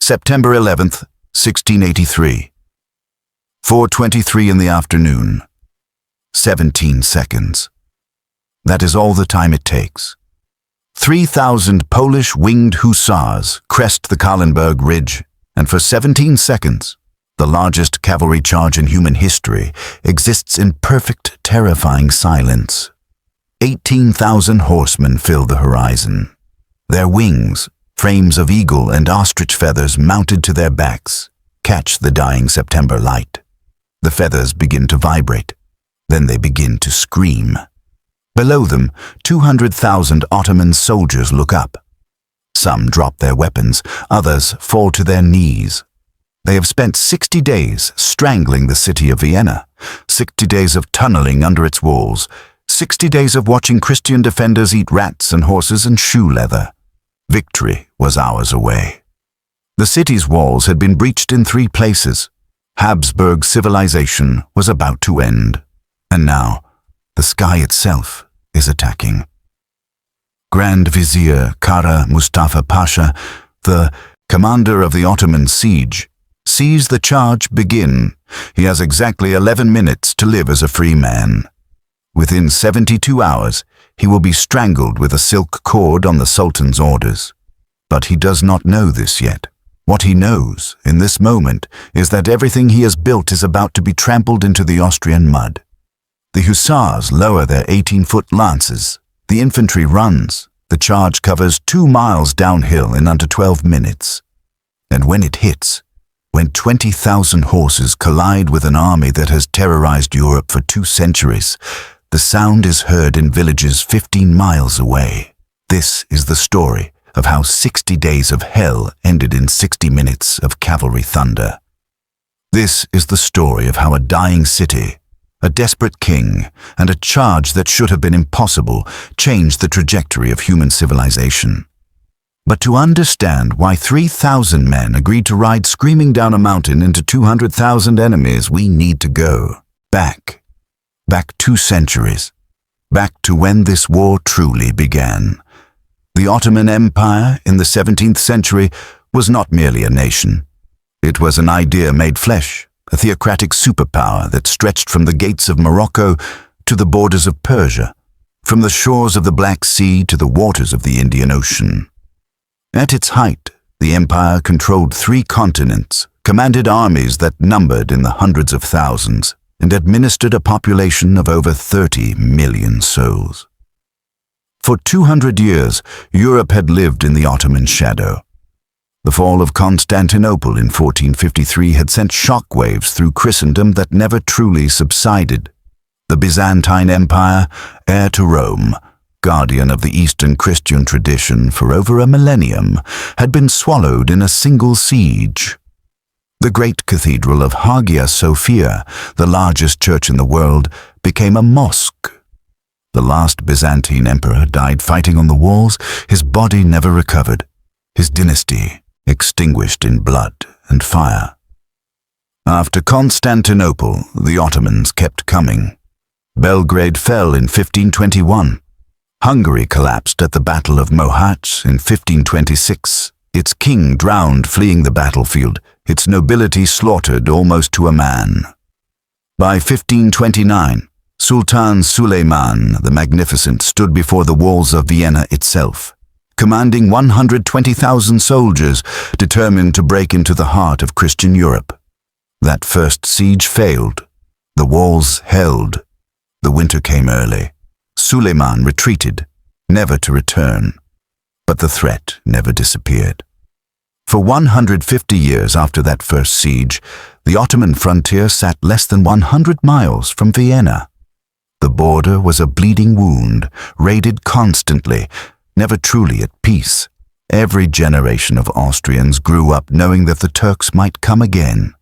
September 11th, 1683. 4:23 in the afternoon. 17 seconds. That is all the time it takes. 3,000 Polish Winged Hussars crest the Starhemberg ridge, and for 17 seconds, the largest cavalry charge in human history exists in perfect, terrifying silence. 18,000 horsemen fill the horizon. Their wings, frames of eagle and ostrich feathers mounted to their backs, catch the dying September light. The feathers begin to vibrate. Then they begin to scream. Below them, 200,000 Ottoman soldiers look up. Some drop their weapons, others fall to their knees. They have spent 60 days strangling the city of Vienna, 60 days of tunneling under its walls, 60 days of watching Christian defenders eat rats and horses and shoe leather. Victory was hours away. The city's walls had been breached in 3 places. Habsburg civilization was about to end. And now, the sky itself is attacking. Grand Vizier Kara Mustafa Pasha, the commander of the Ottoman siege, sees the charge begin. He has exactly 11 minutes to live as a free man. Within 72 hours, he will be strangled with a silk cord on the Sultan's orders. But he does not know this yet. What he knows, in this moment, is that everything he has built is about to be trampled into the Austrian mud. The hussars lower their 18-foot lances. The infantry runs. The charge covers 2 miles downhill in under 12 minutes. And when it hits, when 20,000 horses collide with an army that has terrorized Europe for 2 centuries, the sound is heard in villages 15 miles away. This is the story of how 60 days of hell ended in 60 minutes of cavalry thunder. This is the story of how a dying city, a desperate king, and a charge that should have been impossible changed the trajectory of human civilization. But to understand why 3,000 men agreed to ride screaming down a mountain into 200,000 enemies, we need to go back 2 centuries, back to when this war truly began. The Ottoman Empire in the 17th century was not merely a nation. It was an idea made flesh, a theocratic superpower that stretched from the gates of Morocco to the borders of Persia, from the shores of the Black Sea to the waters of the Indian Ocean. At its height, the empire controlled 3 continents, commanded armies that numbered in the hundreds of thousands, and administered a population of over 30 million souls. For 200 years, Europe had lived in the Ottoman shadow. The fall of Constantinople in 1453 had sent shockwaves through Christendom that never truly subsided. The Byzantine Empire, heir to Rome, guardian of the Eastern Christian tradition for over a millennium, had been swallowed in a single siege. The great cathedral of Hagia Sophia, the largest church in the world, became a mosque. The last Byzantine emperor died fighting on the walls. His body never recovered. His dynasty extinguished in blood and fire. After Constantinople, the Ottomans kept coming. Belgrade fell in 1521. Hungary collapsed at the Battle of Mohacs in 1526. Its king drowned fleeing the battlefield, its nobility slaughtered almost to a man. By 1529, Sultan Suleiman the Magnificent stood before the walls of Vienna itself, commanding 120,000 soldiers determined to break into the heart of Christian Europe. That first siege failed. The walls held. The winter came early. Suleiman retreated, never to return. But the threat never disappeared. For 150 years after that first siege, the Ottoman frontier sat less than 100 miles from Vienna. The border was a bleeding wound, raided constantly, never truly at peace. Every generation of Austrians grew up knowing that the Turks might come again.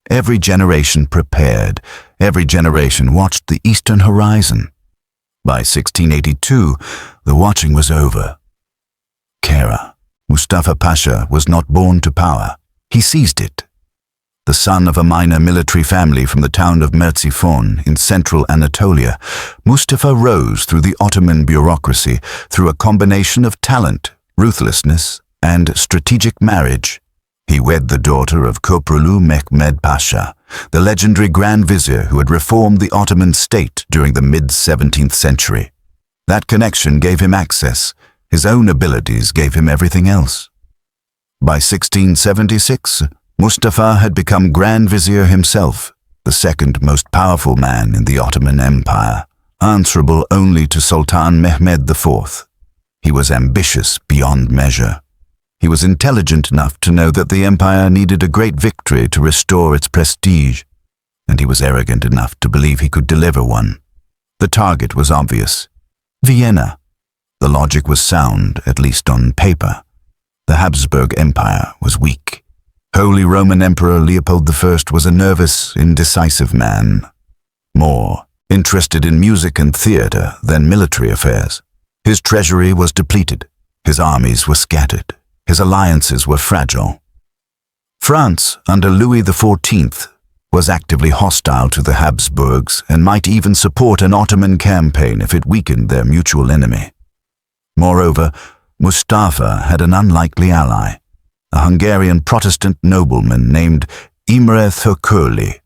Every generation prepared. Every generation watched the eastern horizon. By 1682, the watching was over. Kara, Mustafa Pasha, was not born to power. He seized it. The son of a minor military family from the town of Merzifon in central Anatolia, Mustafa rose through the Ottoman bureaucracy through a combination of talent, ruthlessness, and strategic marriage. He wed the daughter of Köprülü Mehmed Pasha, the legendary Grand Vizier who had reformed the Ottoman state during the mid-17th century. That connection gave him access. His own abilities gave him everything else. By 1676, Mustafa had become Grand Vizier himself, the second most powerful man in the Ottoman Empire, answerable only to Sultan Mehmed IV. He was ambitious beyond measure. He was intelligent enough to know that the empire needed a great victory to restore its prestige, and he was arrogant enough to believe he could deliver one. The target was obvious: Vienna. The logic was sound, at least on paper. The Habsburg Empire was weak. Holy Roman Emperor Leopold I was a nervous, indecisive man, more interested in music and theater than military affairs. His treasury was depleted. His armies were scattered. His alliances were fragile. France, under Louis XIV, was actively hostile to the Habsburgs and might even support an Ottoman campaign if it weakened their mutual enemy. Moreover, Mustafa had an unlikely ally, a Hungarian Protestant nobleman named Imre Thököly.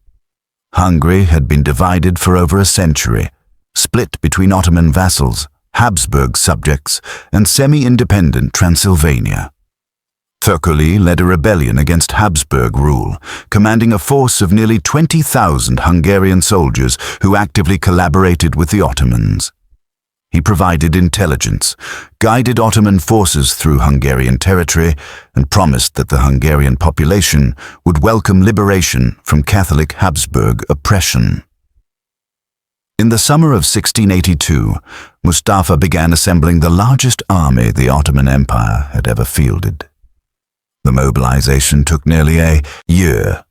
Hungary had been divided for over a century, split between Ottoman vassals, Habsburg subjects, and semi-independent Transylvania. Thököly led a rebellion against Habsburg rule, commanding a force of nearly 20,000 Hungarian soldiers who actively collaborated with the Ottomans. He provided intelligence, guided Ottoman forces through Hungarian territory, and promised that the Hungarian population would welcome liberation from Catholic Habsburg oppression. In the summer of 1682, Mustafa began assembling the largest army the Ottoman Empire had ever fielded. The mobilization took nearly a year.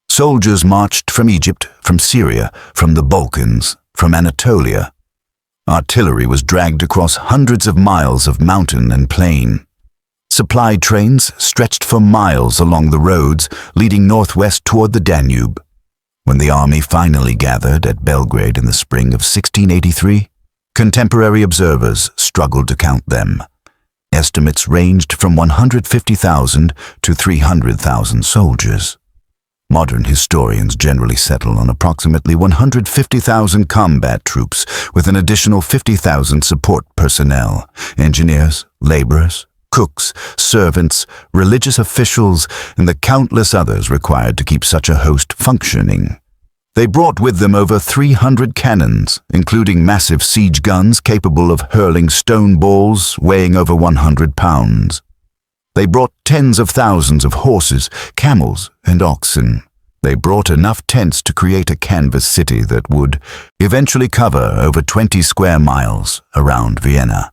Soldiers marched from Egypt, from Syria, from the Balkans, from Anatolia. Artillery was dragged across hundreds of miles of mountain and plain. Supply trains stretched for miles along the roads leading northwest toward the Danube. When the army finally gathered at Belgrade in the spring of 1683, contemporary observers struggled to count them. Estimates ranged from 150,000 to 300,000 soldiers. Modern historians generally settle on approximately 150,000 combat troops with an additional 50,000 support personnel, engineers, laborers, cooks, servants, religious officials, and the countless others required to keep such a host functioning. They brought with them over 300 cannons, including massive siege guns capable of hurling stone balls weighing over 100 pounds. They brought tens of thousands of horses, camels, and oxen. They brought enough tents to create a canvas city that would eventually cover over 20 square miles around Vienna.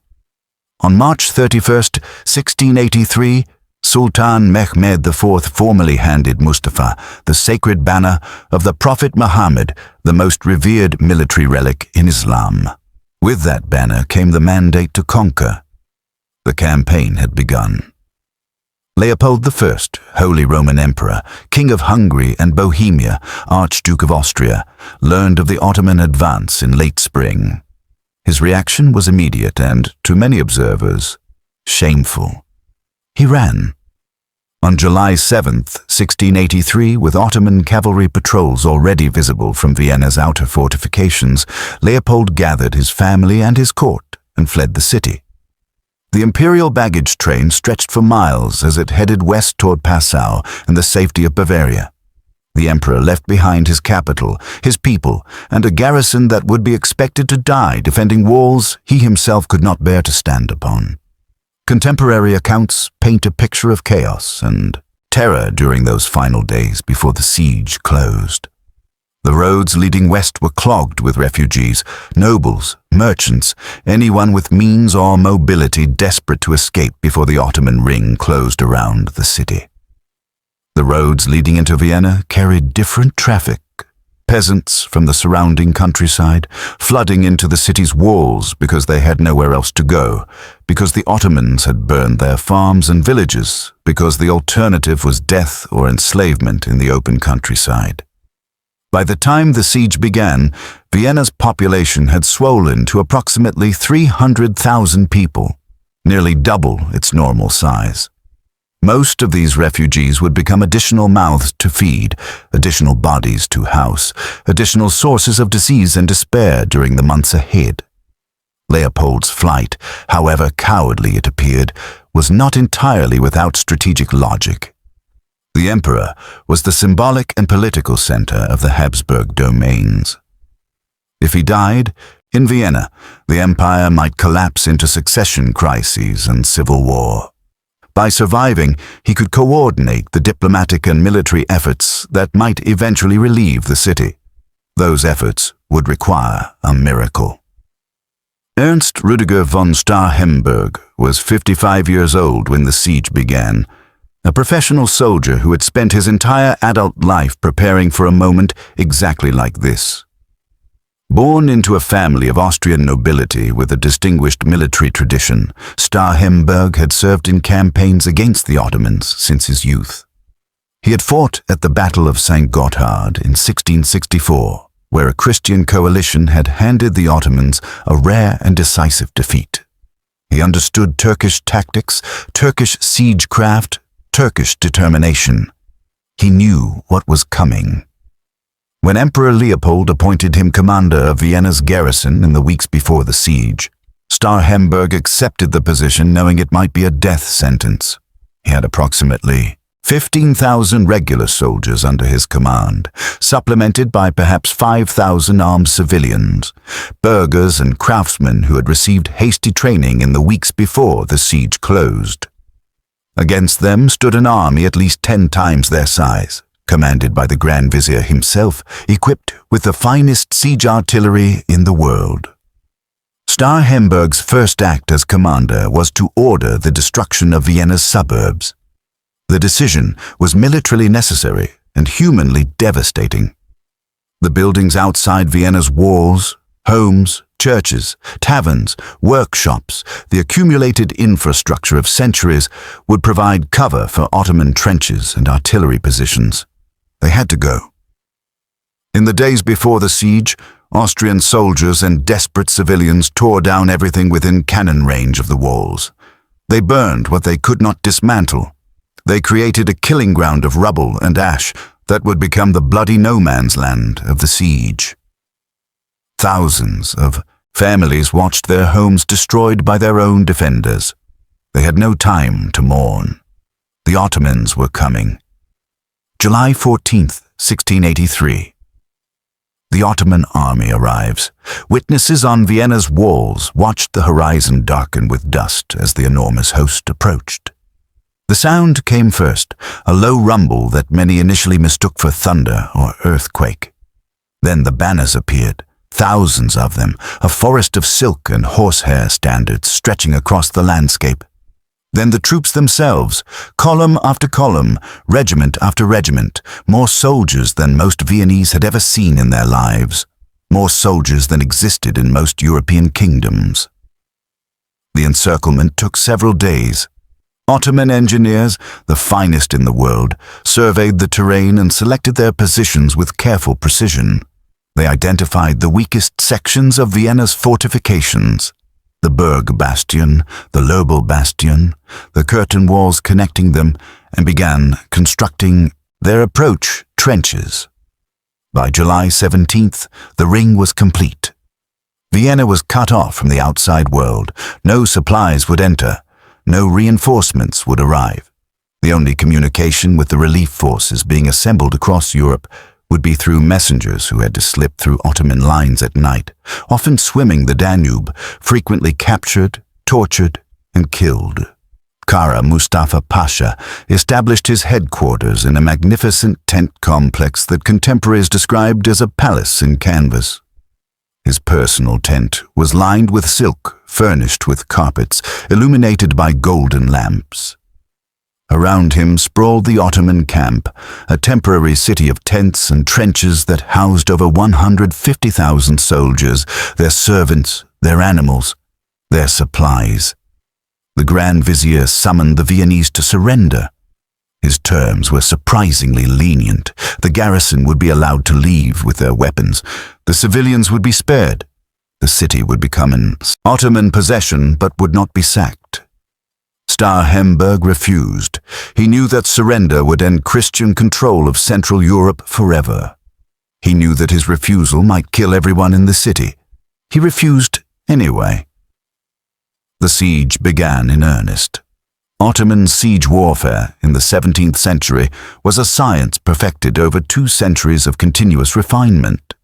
On March 31st, 1683, Sultan Mehmed IV formally handed Mustafa the sacred banner of the Prophet Muhammad, the most revered military relic in Islam. With that banner came the mandate to conquer. The campaign had begun. Leopold I, Holy Roman Emperor, King of Hungary and Bohemia, Archduke of Austria, learned of the Ottoman advance in late spring. His reaction was immediate and, to many observers, shameful. He ran. On July 7th, 1683, with Ottoman cavalry patrols already visible from Vienna's outer fortifications, Leopold gathered his family and his court and fled the city. The imperial baggage train stretched for miles as it headed west toward Passau and the safety of Bavaria. The emperor left behind his capital, his people, and a garrison that would be expected to die defending walls he himself could not bear to stand upon. Contemporary accounts paint a picture of chaos and terror during those final days before the siege closed. The roads leading west were clogged with refugees, nobles, merchants, anyone with means or mobility desperate to escape before the Ottoman ring closed around the city. The roads leading into Vienna carried different traffic. Peasants from the surrounding countryside flooding into the city's walls because they had nowhere else to go, because the Ottomans had burned their farms and villages, because the alternative was death or enslavement in the open countryside. By the time the siege began, Vienna's population had swollen to approximately 300,000 people, nearly double its normal size. Most of these refugees would become additional mouths to feed, additional bodies to house, additional sources of disease and despair during the months ahead. Leopold's flight, however cowardly it appeared, was not entirely without strategic logic. The emperor was the symbolic and political center of the Habsburg domains. If he died, in Vienna, the empire might collapse into succession crises and civil war. By surviving, he could coordinate the diplomatic and military efforts that might eventually relieve the city. Those efforts would require a miracle. Ernst Rüdiger von Starhemberg was 55 years old when the siege began, a professional soldier who had spent his entire adult life preparing for a moment exactly like this. Born into a family of Austrian nobility with a distinguished military tradition, Starhemberg had served in campaigns against the Ottomans since his youth. He had fought at the Battle of St. Gotthard in 1664, where a Christian coalition had handed the Ottomans a rare and decisive defeat. He understood Turkish tactics, Turkish siegecraft, Turkish determination. He knew what was coming. When Emperor Leopold appointed him commander of Vienna's garrison in the weeks before the siege, Starhemberg accepted the position knowing it might be a death sentence. He had approximately 15,000 regular soldiers under his command, supplemented by perhaps 5,000 armed civilians, burghers and craftsmen who had received hasty training in the weeks before the siege closed. Against them stood an army at least 10 times their size, commanded by the Grand Vizier himself, equipped with the finest siege artillery in the world. Starhemberg's first act as commander was to order the destruction of Vienna's suburbs. The decision was militarily necessary and humanly devastating. The buildings outside Vienna's walls, homes, churches, taverns, workshops, the accumulated infrastructure of centuries would provide cover for Ottoman trenches and artillery positions. They had to go. In the days before the siege, Austrian soldiers and desperate civilians tore down everything within cannon range of the walls. They burned what they could not dismantle. They created a killing ground of rubble and ash that would become the bloody no-man's land of the siege. Thousands of families watched their homes destroyed by their own defenders. They had no time to mourn. The Ottomans were coming. July 14th, 1683. The Ottoman army arrives. Witnesses on Vienna's walls watched the horizon darken with dust as the enormous host approached. The sound came first, a low rumble that many initially mistook for thunder or earthquake. Then the banners appeared, thousands of them, a forest of silk and horsehair standards stretching across the landscape. Then the troops themselves, column after column, regiment after regiment, more soldiers than most Viennese had ever seen in their lives, more soldiers than existed in most European kingdoms. The encirclement took several days. Ottoman engineers, the finest in the world, surveyed the terrain and selected their positions with careful precision. They identified the weakest sections of Vienna's fortifications, the Berg Bastion, the Lobel Bastion, the curtain walls connecting them, and began constructing their approach trenches. By July 17th, the ring was complete. Vienna was cut off from the outside world. No supplies would enter. No reinforcements would arrive. The only communication with the relief forces being assembled across Europe would be through messengers who had to slip through Ottoman lines at night, often swimming the Danube, frequently captured, tortured, and killed. Kara Mustafa Pasha established his headquarters in a magnificent tent complex that contemporaries described as a palace in canvas. His personal tent was lined with silk, furnished with carpets, illuminated by golden lamps. Around him sprawled the Ottoman camp, a temporary city of tents and trenches that housed over 150,000 soldiers, their servants, their animals, their supplies. The Grand Vizier summoned the Viennese to surrender. His terms were surprisingly lenient. The garrison would be allowed to leave with their weapons. The civilians would be spared. The city would become an Ottoman possession but would not be sacked. Starhemberg refused. He knew that surrender would end Christian control of Central Europe forever. He knew that his refusal might kill everyone in the city. He refused anyway. The siege began in earnest. Ottoman siege warfare in the 17th century was a science perfected over 2 centuries of continuous refinement.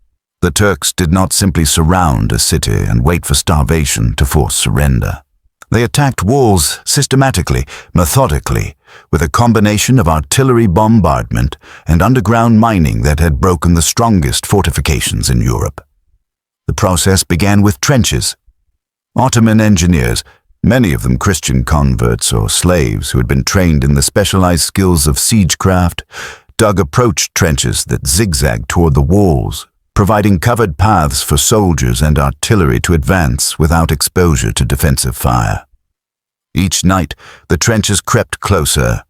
The Turks did not simply surround a city and wait for starvation to force surrender. They attacked walls systematically, methodically, with a combination of artillery bombardment and underground mining that had broken the strongest fortifications in Europe. The process began with trenches. Ottoman engineers, many of them Christian converts or slaves who had been trained in the specialized skills of siegecraft, dug approach trenches that zigzagged toward the walls, providing covered paths for soldiers and artillery to advance without exposure to defensive fire. Each night, the trenches crept closer.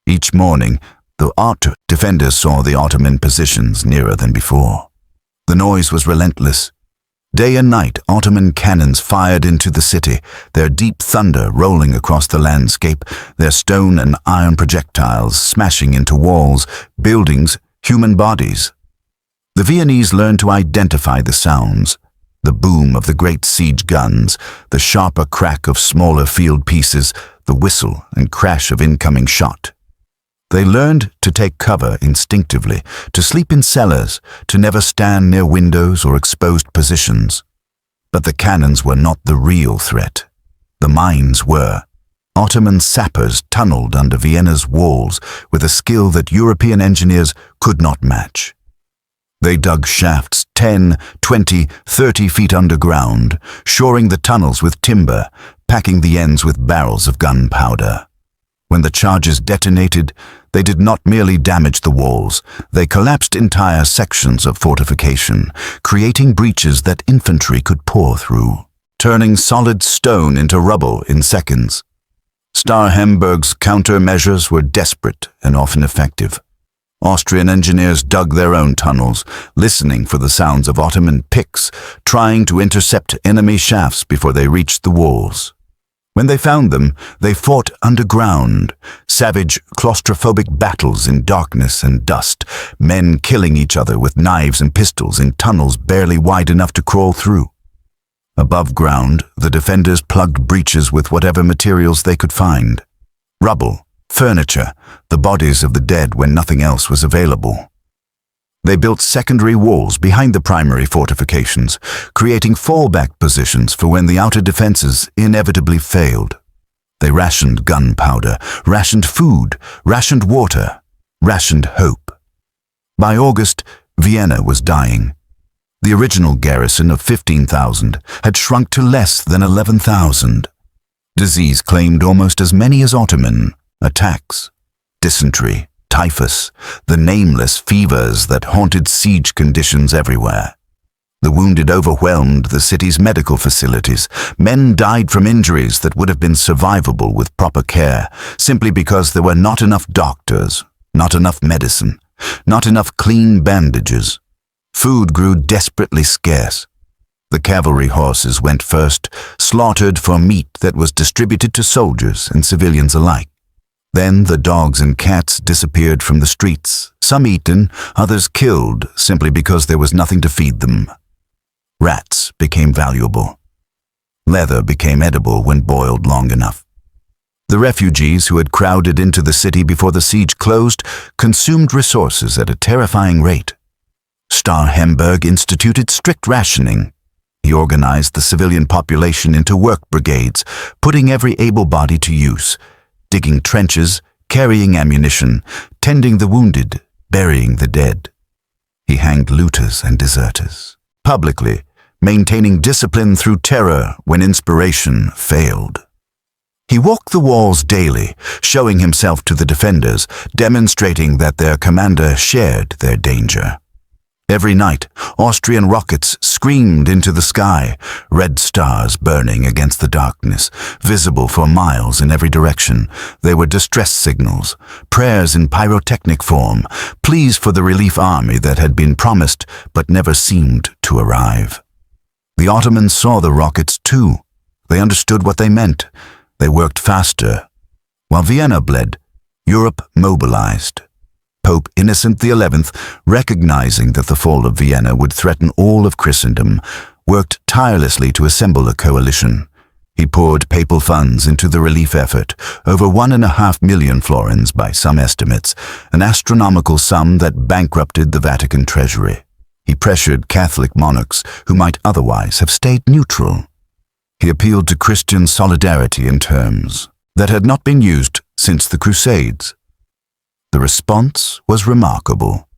Each morning, the defenders saw the Ottoman positions nearer than before. The noise was relentless. Day and night, Ottoman cannons fired into the city, their deep thunder rolling across the landscape, their stone and iron projectiles smashing into walls, buildings, human bodies. The Viennese learned to identify the sounds, the boom of the great siege guns, the sharper crack of smaller field pieces, the whistle and crash of incoming shot. They learned to take cover instinctively, to sleep in cellars, to never stand near windows or exposed positions. But the cannons were not the real threat. The mines were. Ottoman sappers tunneled under Vienna's walls with a skill that European engineers could not match. They dug shafts 10, 20, 30 feet underground, shoring the tunnels with timber, packing the ends with barrels of gunpowder. When the charges detonated, they did not merely damage the walls, they collapsed entire sections of fortification, creating breaches that infantry could pour through, turning solid stone into rubble in seconds. Starhemberg's countermeasures were desperate and often effective. Austrian engineers dug their own tunnels, listening for the sounds of Ottoman picks, trying to intercept enemy shafts before they reached the walls. When they found them, they fought underground, savage, claustrophobic battles in darkness and dust, men killing each other with knives and pistols in tunnels barely wide enough to crawl through. Above ground, the defenders plugged breaches with whatever materials they could find. Rubble, furniture, the bodies of the dead when nothing else was available. They built secondary walls behind the primary fortifications, creating fallback positions for when the outer defenses inevitably failed. They rationed gunpowder, rationed food, rationed water, rationed hope. By August, Vienna was dying. The original garrison of 15,000 had shrunk to less than 11,000. Disease claimed almost as many as Ottoman. Attacks, dysentery, typhus, the nameless fevers that haunted siege conditions everywhere. The wounded overwhelmed the city's medical facilities. Men died from injuries that would have been survivable with proper care, simply because there were not enough doctors, not enough medicine, not enough clean bandages. Food grew desperately scarce. The cavalry horses went first, slaughtered for meat that was distributed to soldiers and civilians alike. Then the dogs and cats disappeared from the streets, some eaten, others killed simply because there was nothing to feed them. Rats became valuable. Leather became edible when boiled long enough. The refugees who had crowded into the city before the siege closed consumed resources at a terrifying rate. Starhemberg instituted strict rationing. He organized the civilian population into work brigades, putting every able body to use, digging trenches, carrying ammunition, tending the wounded, burying the dead. He hanged looters and deserters, publicly, maintaining discipline through terror when inspiration failed. He walked the walls daily, showing himself to the defenders, demonstrating that their commander shared their danger. Every night, Austrian rockets screamed into the sky, red stars burning against the darkness, visible for miles in every direction. They were distress signals, prayers in pyrotechnic form, pleas for the relief army that had been promised but never seemed to arrive. The Ottomans saw the rockets too. They understood what they meant. they worked faster. While Vienna bled, Europe mobilized. Pope Innocent XI, recognizing that the fall of Vienna would threaten all of Christendom, worked tirelessly to assemble a coalition. He poured papal funds into the relief effort, over 1.5 million florins by some estimates, an astronomical sum that bankrupted the Vatican treasury. He pressured Catholic monarchs who might otherwise have stayed neutral. He appealed to Christian solidarity in terms that had not been used since the Crusades. The response was remarkable.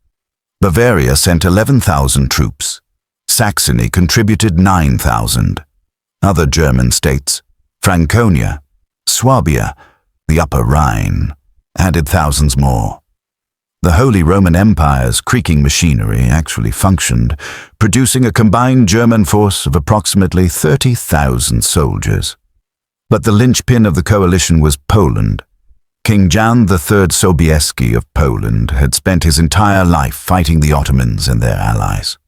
Bavaria sent 11,000 troops. Saxony contributed 9,000. Other German states, Franconia, Swabia, the Upper Rhine, added thousands more. The Holy Roman Empire's creaking machinery actually functioned, producing a combined German force of approximately 30,000 soldiers. But the linchpin of the coalition was Poland. King Jan III Sobieski of Poland had spent his entire life fighting the Ottomans and their allies.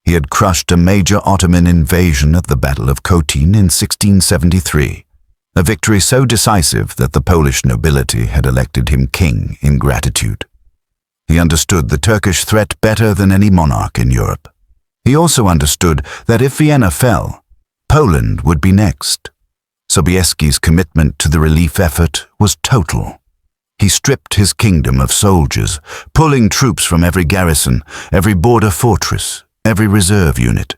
He had crushed a major Ottoman invasion at the Battle of Kotin in 1673, a victory so decisive that the Polish nobility had elected him king in gratitude. He understood the Turkish threat better than any monarch in Europe. He also understood that if Vienna fell, Poland would be next. Sobieski's commitment to the relief effort was total. He stripped his kingdom of soldiers, pulling troops from every garrison, every border fortress, every reserve unit.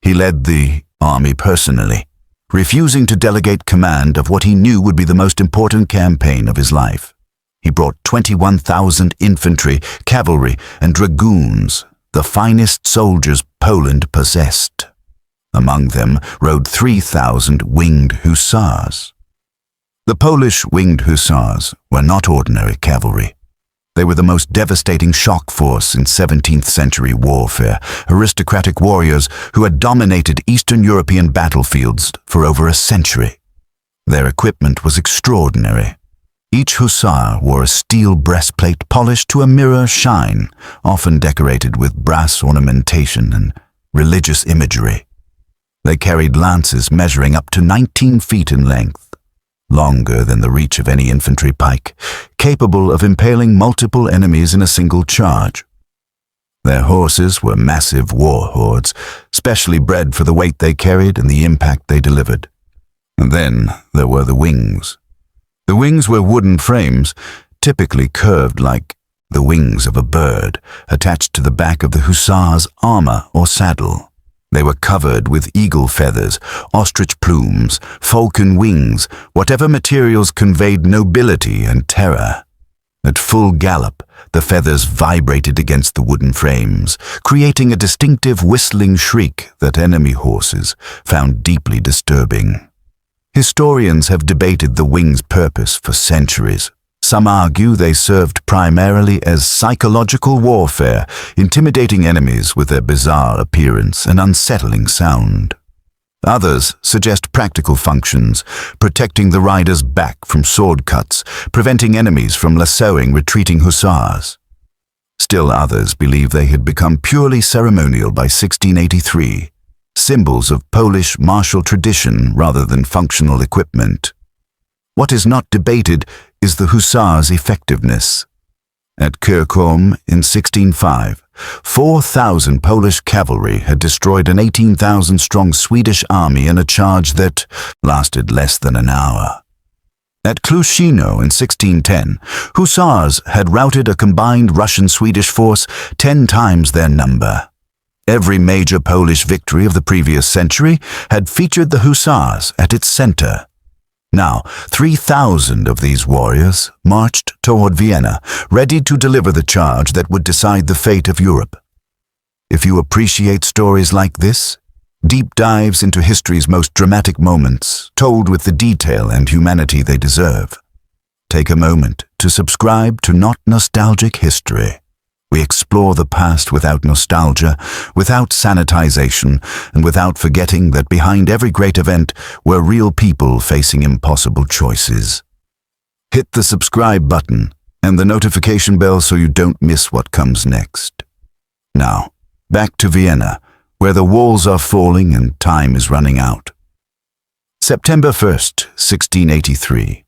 He led the army personally, refusing to delegate command of what he knew would be the most important campaign of his life. He brought 21,000 infantry, cavalry, and dragoons, the finest soldiers Poland possessed. Among them rode 3,000 Winged Hussars. The Polish Winged Hussars were not ordinary cavalry. They were the most devastating shock force in 17th century warfare, aristocratic warriors who had dominated Eastern European battlefields for over a century. Their equipment was extraordinary. Each hussar wore a steel breastplate polished to a mirror shine, often decorated with brass ornamentation and religious imagery. They carried lances measuring up to 19 feet in length, longer than the reach of any infantry pike, capable of impaling multiple enemies in a single charge. Their horses were massive war hordes, specially bred for the weight they carried and the impact they delivered. And then there were the wings. The wings were wooden frames, typically curved like the wings of a bird, attached to the back of the hussar's armor or saddle. They were covered with eagle feathers, ostrich plumes, falcon wings, whatever materials conveyed nobility and terror. At full gallop, the feathers vibrated against the wooden frames, creating a distinctive whistling shriek that enemy horses found deeply disturbing. Historians have debated the wings' purpose for centuries. Some argue they served primarily as psychological warfare, intimidating enemies with their bizarre appearance and unsettling sound. Others suggest practical functions, protecting the rider's back from sword cuts, preventing enemies from lassoing retreating hussars. Still others believe they had become purely ceremonial by 1683, symbols of Polish martial tradition rather than functional equipment. What is not debated is the hussars' effectiveness. At Kirchholm in 1605, 4,000 Polish cavalry had destroyed an 18,000-strong Swedish army in a charge that lasted less than an hour. At Klushino in 1610, hussars had routed a combined Russian-Swedish force 10 times their number. Every major Polish victory of the previous century had featured the hussars at its center. Now, 3,000 of these warriors marched toward Vienna, ready to deliver the charge that would decide the fate of Europe. If you appreciate stories like this, deep dives into history's most dramatic moments, told with the detail and humanity they deserve, take a moment to subscribe to Not Nostalgic History. We explore the past without nostalgia, without sanitization, and without forgetting that behind every great event were real people facing impossible choices. Hit the subscribe button and the notification bell so you don't miss what comes next. Now, back to Vienna, where the walls are falling and time is running out. September 1st, 1683.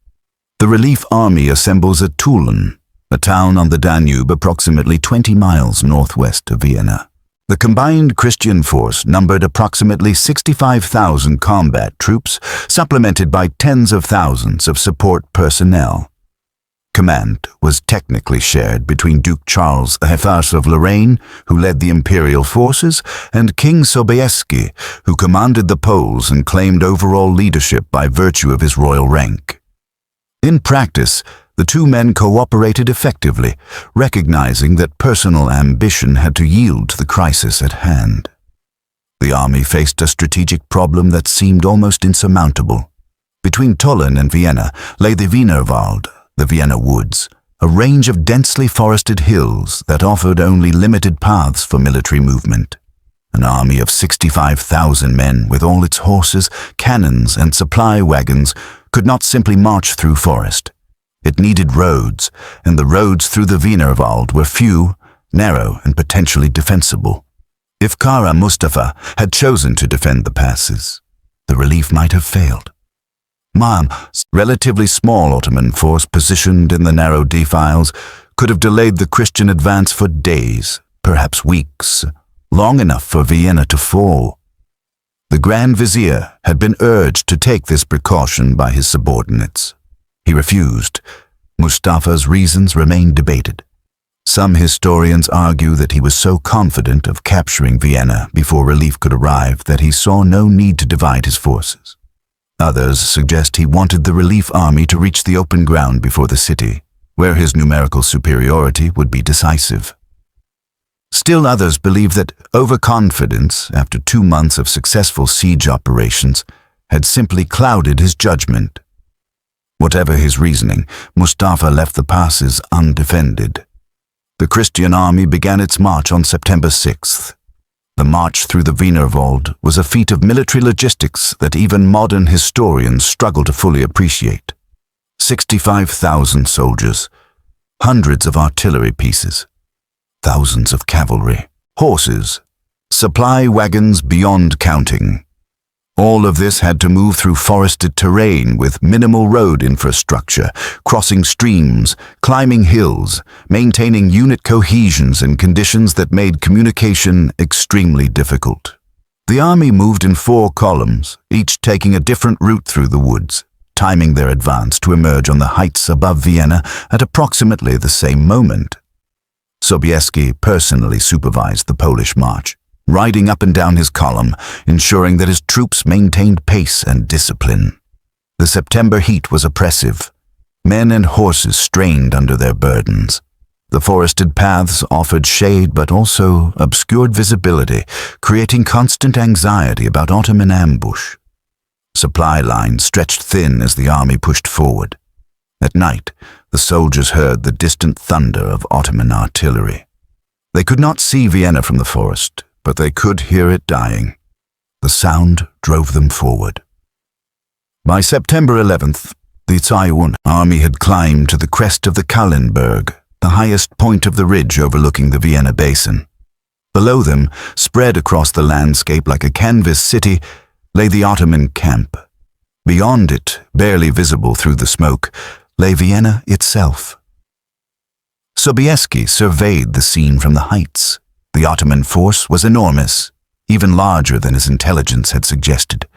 The relief army assembles at Tulln, a town on the Danube approximately 20 miles northwest of Vienna. The combined Christian force numbered approximately 65,000 combat troops, supplemented by tens of thousands of support personnel. Command was technically shared between Duke Charles the Hussars of Lorraine, who led the imperial forces, and King Sobieski, who commanded the Poles and claimed overall leadership by virtue of his royal rank. In practice, the two men cooperated effectively, recognizing that personal ambition had to yield to the crisis at hand. The army faced a strategic problem that seemed almost insurmountable. Between Tulln and Vienna lay the Wienerwald, the Vienna woods, a range of densely forested hills that offered only limited paths for military movement. An army of 65,000 men with all its horses, cannons, and supply wagons could not simply march through forest. It needed roads, and the roads through the Wienerwald were few, narrow, and potentially defensible. If Kara Mustafa had chosen to defend the passes, the relief might have failed. Mahmud's relatively small Ottoman force positioned in the narrow defiles could have delayed the Christian advance for days, perhaps weeks, long enough for Vienna to fall. The Grand Vizier had been urged to take this precaution by his subordinates. He refused. Mustafa's reasons remain debated. Some historians argue that he was so confident of capturing Vienna before relief could arrive that he saw no need to divide his forces. Others suggest he wanted the relief army to reach the open ground before the city, where his numerical superiority would be decisive. Still others believe that overconfidence, after 2 months of successful siege operations, had simply clouded his judgment. Whatever his reasoning, Mustafa left the passes undefended. The Christian army began its march on September 6th. The march through the Wienerwald was a feat of military logistics that even modern historians struggle to fully appreciate. 65,000 soldiers, hundreds of artillery pieces, thousands of cavalry, horses, supply wagons beyond counting. All of this had to move through forested terrain with minimal road infrastructure, crossing streams, climbing hills, maintaining unit cohesions in conditions that made communication extremely difficult. The army moved in 4 columns, each taking a different route through the woods, timing their advance to emerge on the heights above Vienna at approximately the same moment. Sobieski personally supervised the Polish march, riding up and down his column, ensuring that his troops maintained pace and discipline. The September heat was oppressive. Men and horses strained under their burdens. The forested paths offered shade but also obscured visibility, creating constant anxiety about Ottoman ambush. Supply lines stretched thin as the army pushed forward. At night, the soldiers heard the distant thunder of Ottoman artillery. They could not see Vienna from the forest, but they could hear it dying. The sound drove them forward. By September 11th, the Zayun army had climbed to the crest of the Starhemberg, the highest point of the ridge overlooking the Vienna basin. Below them, spread across the landscape like a canvas city, lay the Ottoman camp. Beyond it, barely visible through the smoke, lay Vienna itself. Sobieski surveyed the scene from the heights. The Ottoman force was enormous, even larger than his intelligence had suggested.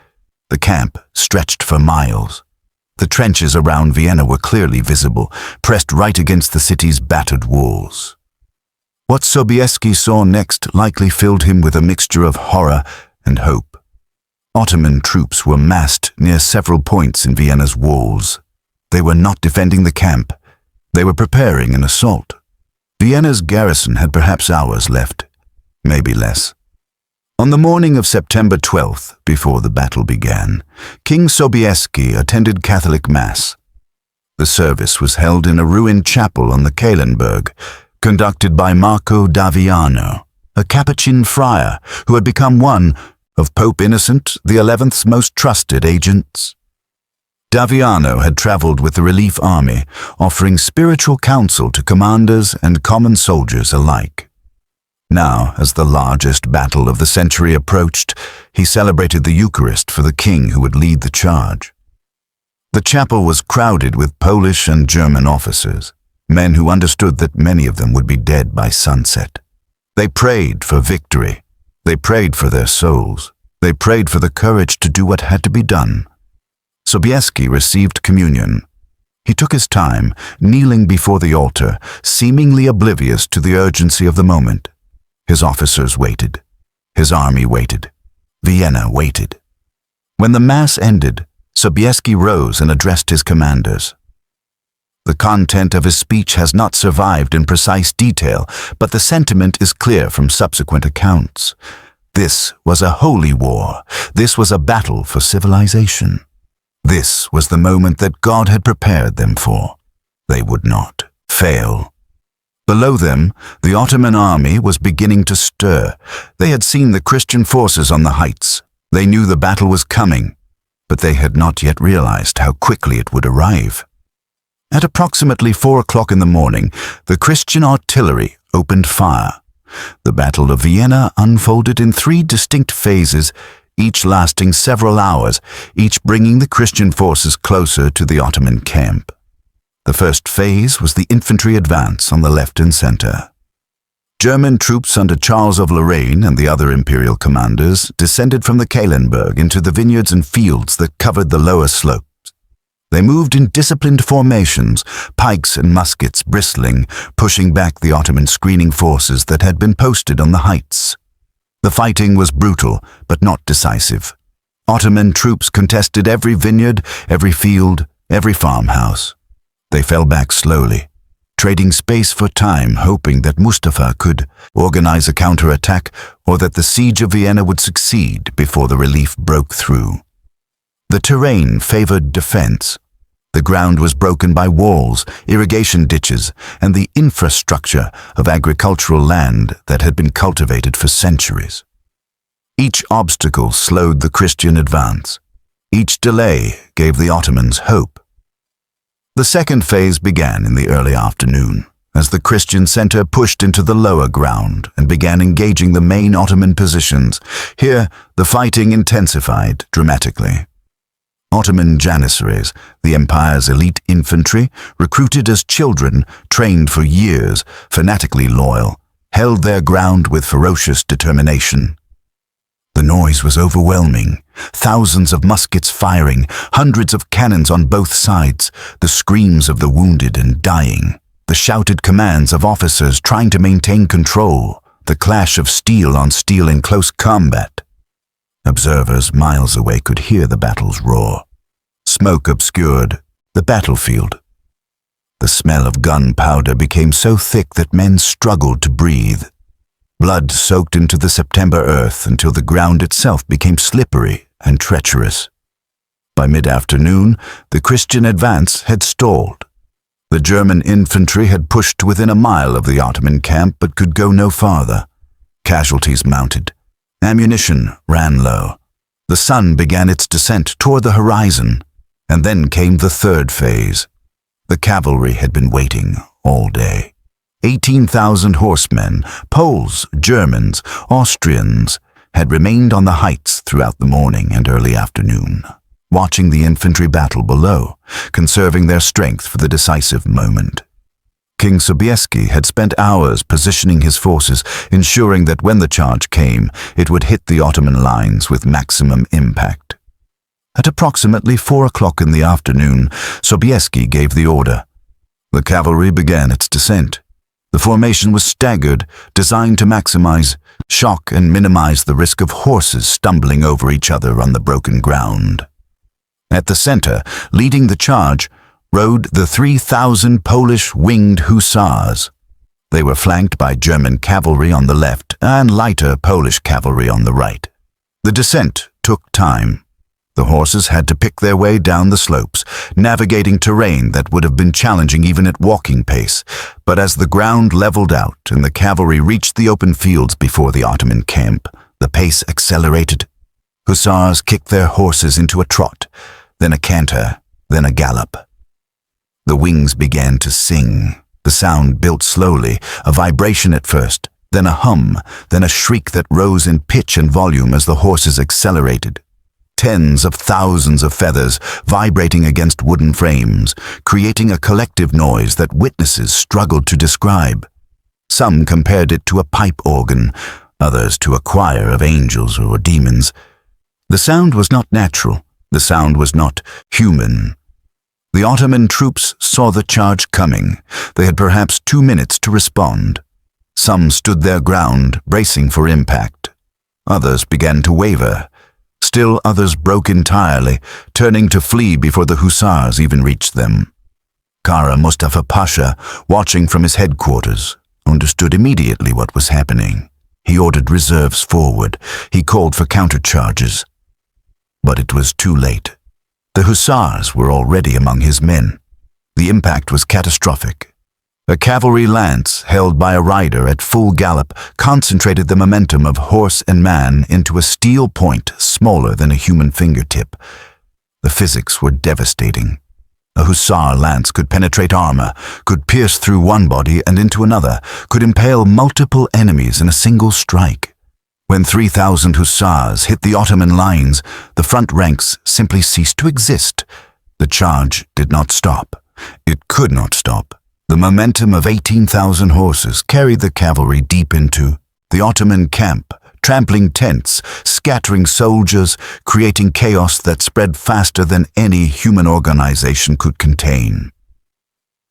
The camp stretched for miles. The trenches around Vienna were clearly visible, pressed right against the city's battered walls. What Sobieski saw next likely filled him with a mixture of horror and hope. Ottoman troops were massed near several points in Vienna's walls. They were not defending the camp. They were preparing an assault. Vienna's garrison had perhaps hours left, maybe less. On the morning of September 12th, before the battle began, King Sobieski attended Catholic Mass. The service was held in a ruined chapel on the Starhemberg, conducted by Marco d'Aviano, a Capuchin friar who had become one of Pope Innocent XI's most trusted agents. D'Aviano had traveled with the relief army, offering spiritual counsel to commanders and common soldiers alike. Now, as the largest battle of the century approached, he celebrated the Eucharist for the king who would lead the charge. The chapel was crowded with Polish and German officers, men who understood that many of them would be dead by sunset. They prayed for victory. They prayed for their souls. They prayed for the courage to do what had to be done. Sobieski received communion. He took his time, kneeling before the altar, seemingly oblivious to the urgency of the moment. His officers waited. His army waited. Vienna waited. When the Mass ended, Sobieski rose and addressed his commanders. The content of his speech has not survived in precise detail, but the sentiment is clear from subsequent accounts. This was a holy war. This was a battle for civilization. This was the moment that God had prepared them for. They would not fail. Below them, the Ottoman army was beginning to stir. They had seen the Christian forces on the heights. They knew the battle was coming, but they had not yet realized how quickly it would arrive. At approximately 4 o'clock in the morning, the Christian artillery opened fire. The Battle of Vienna unfolded in 3 distinct phases, each lasting several hours, each bringing the Christian forces closer to the Ottoman camp. The first phase was the infantry advance on the left and center. German troops under Charles of Lorraine and the other imperial commanders descended from the Cavalry into the vineyards and fields that covered the lower slopes. They moved in disciplined formations, pikes and muskets bristling, pushing back the Ottoman screening forces that had been posted on the heights. The fighting was brutal, but not decisive. Ottoman troops contested every vineyard, every field, every farmhouse. They fell back slowly, trading space for time, hoping that Mustafa could organize a counterattack or that the siege of Vienna would succeed before the relief broke through. The terrain favored defense. The ground was broken by walls, irrigation ditches, and the infrastructure of agricultural land that had been cultivated for centuries. Each obstacle slowed the Christian advance. Each delay gave the Ottomans hope. The second phase began in the early afternoon, as the Christian center pushed into the lower ground and began engaging the main Ottoman positions. Here, the fighting intensified dramatically. Ottoman janissaries, the empire's elite infantry, recruited as children, trained for years, fanatically loyal, held their ground with ferocious determination. The noise was overwhelming. Thousands of muskets firing, hundreds of cannons on both sides, the screams of the wounded and dying, the shouted commands of officers trying to maintain control, the clash of steel on steel in close combat. Observers miles away could hear the battle's roar. Smoke obscured the battlefield. The smell of gunpowder became so thick that men struggled to breathe. Blood soaked into the September earth until the ground itself became slippery and treacherous. By mid-afternoon, the Christian advance had stalled. The German infantry had pushed within a mile of the Ottoman camp but could go no farther. Casualties mounted. Ammunition ran low. The sun began its descent toward the horizon, and then came the third phase. The cavalry had been waiting all day. 18,000 horsemen, Poles, Germans, Austrians, had remained on the heights throughout the morning and early afternoon, watching the infantry battle below, conserving their strength for the decisive moment. King Sobieski had spent hours positioning his forces, ensuring that when the charge came, it would hit the Ottoman lines with maximum impact. At approximately 4 o'clock in the afternoon, Sobieski gave the order. The cavalry began its descent. The formation was staggered, designed to maximize shock and minimize the risk of horses stumbling over each other on the broken ground. At the center, leading the charge, rode the 3,000 Polish Winged Hussars. They were flanked by German cavalry on the left and lighter Polish cavalry on the right. The descent took time. The horses had to pick their way down the slopes, navigating terrain that would have been challenging even at walking pace. But as the ground leveled out and the cavalry reached the open fields before the Ottoman camp, the pace accelerated. Hussars kicked their horses into a trot, then a canter, then a gallop. The wings began to sing. The sound built slowly, a vibration at first, then a hum, then a shriek that rose in pitch and volume as the horses accelerated. Tens of thousands of feathers vibrating against wooden frames, creating a collective noise that witnesses struggled to describe. Some compared it to a pipe organ, others to a choir of angels or demons. The sound was not natural. The sound was not human. The Ottoman troops saw the charge coming. They had perhaps 2 minutes to respond. Some stood their ground, bracing for impact. Others began to waver. Still others broke entirely, turning to flee before the hussars even reached them. Kara Mustafa Pasha, watching from his headquarters, understood immediately what was happening. He ordered reserves forward. He called for countercharges. But it was too late. The hussars were already among his men. The impact was catastrophic. A cavalry lance held by a rider at full gallop concentrated the momentum of horse and man into a steel point smaller than a human fingertip. The physics were devastating. A hussar lance could penetrate armor, could pierce through one body and into another, could impale multiple enemies in a single strike. When 3,000 hussars hit the Ottoman lines, the front ranks simply ceased to exist. The charge did not stop. It could not stop. The momentum of 18,000 horses carried the cavalry deep into the Ottoman camp, trampling tents, scattering soldiers, creating chaos that spread faster than any human organization could contain.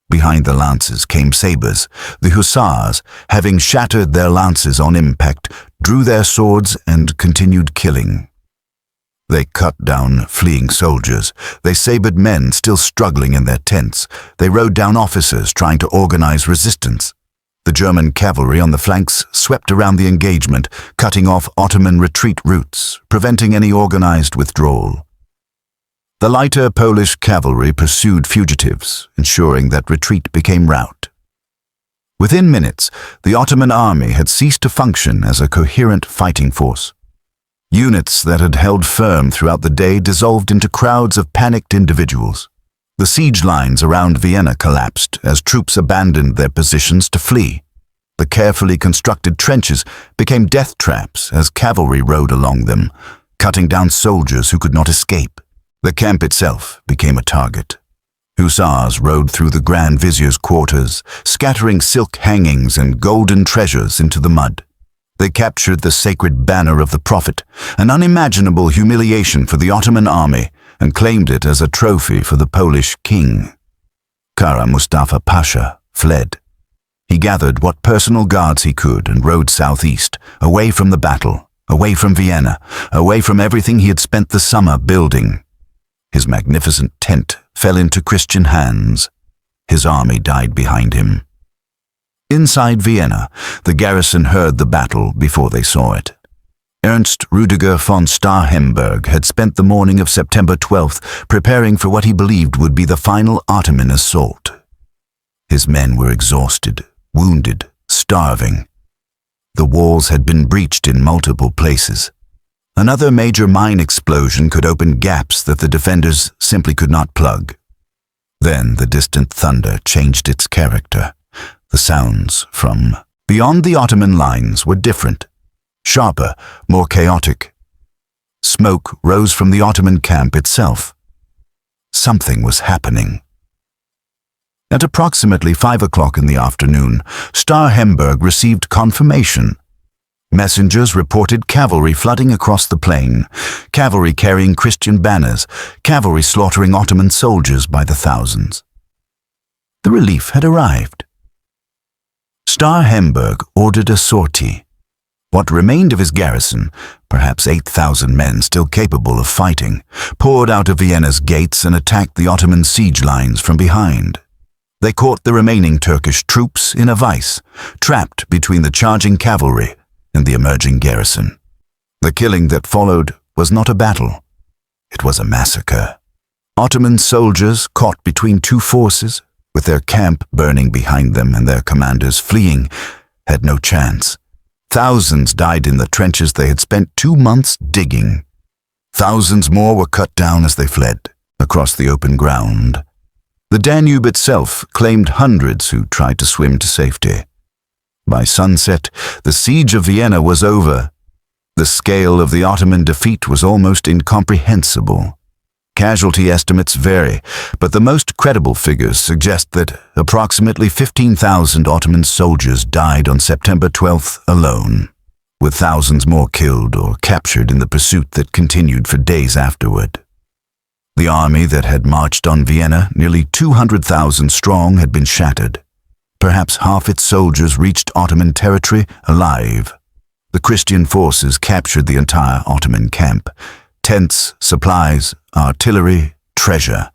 Behind the lances came sabers. The hussars, having shattered their lances on impact, drew their swords and continued killing. They cut down fleeing soldiers. They sabered men still struggling in their tents. They rode down officers trying to organize resistance. The German cavalry on the flanks swept around the engagement, cutting off Ottoman retreat routes, preventing any organized withdrawal. The lighter Polish cavalry pursued fugitives, ensuring that retreat became rout. Within minutes, the Ottoman army had ceased to function as a coherent fighting force. Units that had held firm throughout the day dissolved into crowds of panicked individuals. The siege lines around Vienna collapsed as troops abandoned their positions to flee. The carefully constructed trenches became death traps as cavalry rode along them, cutting down soldiers who could not escape. The camp itself became a target. Hussars rode through the Grand Vizier's quarters, scattering silk hangings and golden treasures into the mud. They captured the sacred banner of the Prophet, an unimaginable humiliation for the Ottoman army, and claimed it as a trophy for the Polish king. Kara Mustafa Pasha fled. He gathered what personal guards he could and rode southeast, away from the battle, away from Vienna, away from everything he had spent the summer building. His magnificent tent fell into Christian hands. His army died behind him. Inside Vienna, the garrison heard the battle before they saw it. Ernst Rüdiger von Starhemberg had spent the morning of September 12th preparing for what he believed would be the final Ottoman assault. His men were exhausted, wounded, starving. The walls had been breached in multiple places. Another major mine explosion could open gaps that the defenders simply could not plug. Then the distant thunder changed its character. The sounds from beyond the Ottoman lines were different, sharper, more chaotic. Smoke rose from the Ottoman camp itself. Something was happening. At approximately 5 o'clock in the afternoon, Starhemberg received confirmation. Messengers reported cavalry flooding across the plain, cavalry carrying Christian banners, cavalry slaughtering Ottoman soldiers by the thousands. The relief had arrived. Starhemberg ordered a sortie. What remained of his garrison, perhaps 8,000 men still capable of fighting, poured out of Vienna's gates and attacked the Ottoman siege lines from behind. They caught the remaining Turkish troops in a vice, trapped between the charging cavalry and the emerging garrison. The killing that followed was not a battle. It was a massacre. Ottoman soldiers caught between two forces, with their camp burning behind them and their commanders fleeing, had no chance. Thousands died in the trenches they had spent 2 months digging. Thousands more were cut down as they fled across the open ground. The Danube itself claimed hundreds who tried to swim to safety. By sunset, the siege of Vienna was over. The scale of the Ottoman defeat was almost incomprehensible. Casualty estimates vary, but the most credible figures suggest that approximately 15,000 Ottoman soldiers died on September 12th alone, with thousands more killed or captured in the pursuit that continued for days afterward. The army that had marched on Vienna, nearly 200,000 strong, had been shattered. Perhaps half its soldiers reached Ottoman territory alive. The Christian forces captured the entire Ottoman camp. Tents, supplies, artillery, treasure.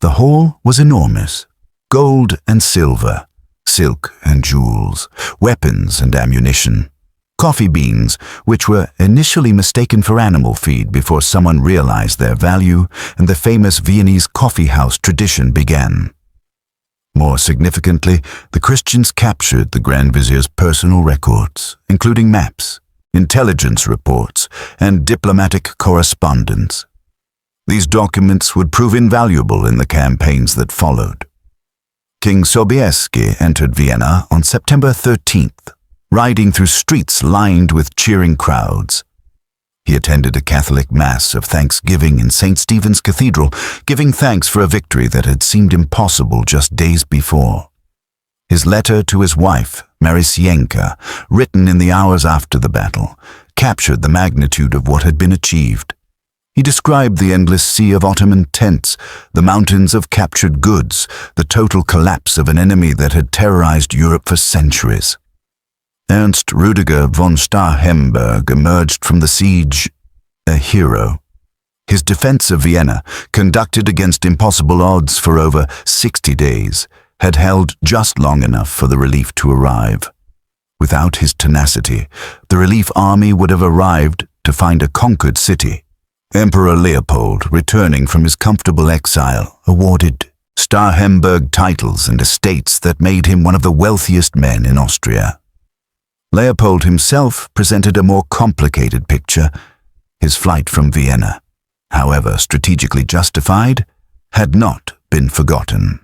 The haul was enormous. Gold and silver, silk and jewels, weapons and ammunition. Coffee beans, which were initially mistaken for animal feed before someone realized their value, and the famous Viennese coffee house tradition began. More significantly, the Christians captured the Grand Vizier's personal records, including maps, intelligence reports, and diplomatic correspondence. These documents would prove invaluable in the campaigns that followed. King Sobieski entered Vienna on September 13th, riding through streets lined with cheering crowds. He attended a Catholic Mass of Thanksgiving in St. Stephen's Cathedral, giving thanks for a victory that had seemed impossible just days before. His letter to his wife, Marysienka, written in the hours after the battle, captured the magnitude of what had been achieved. He described the endless sea of Ottoman tents, the mountains of captured goods, the total collapse of an enemy that had terrorized Europe for centuries. Ernst Rüdiger von Starhemberg emerged from the siege a hero. His defense of Vienna, conducted against impossible odds for over 60 days, had held just long enough for the relief to arrive. Without his tenacity, the relief army would have arrived to find a conquered city. Emperor Leopold, returning from his comfortable exile, awarded Starhemberg titles and estates that made him one of the wealthiest men in Austria. Leopold himself presented a more complicated picture. His flight from Vienna, however strategically justified, had not been forgotten.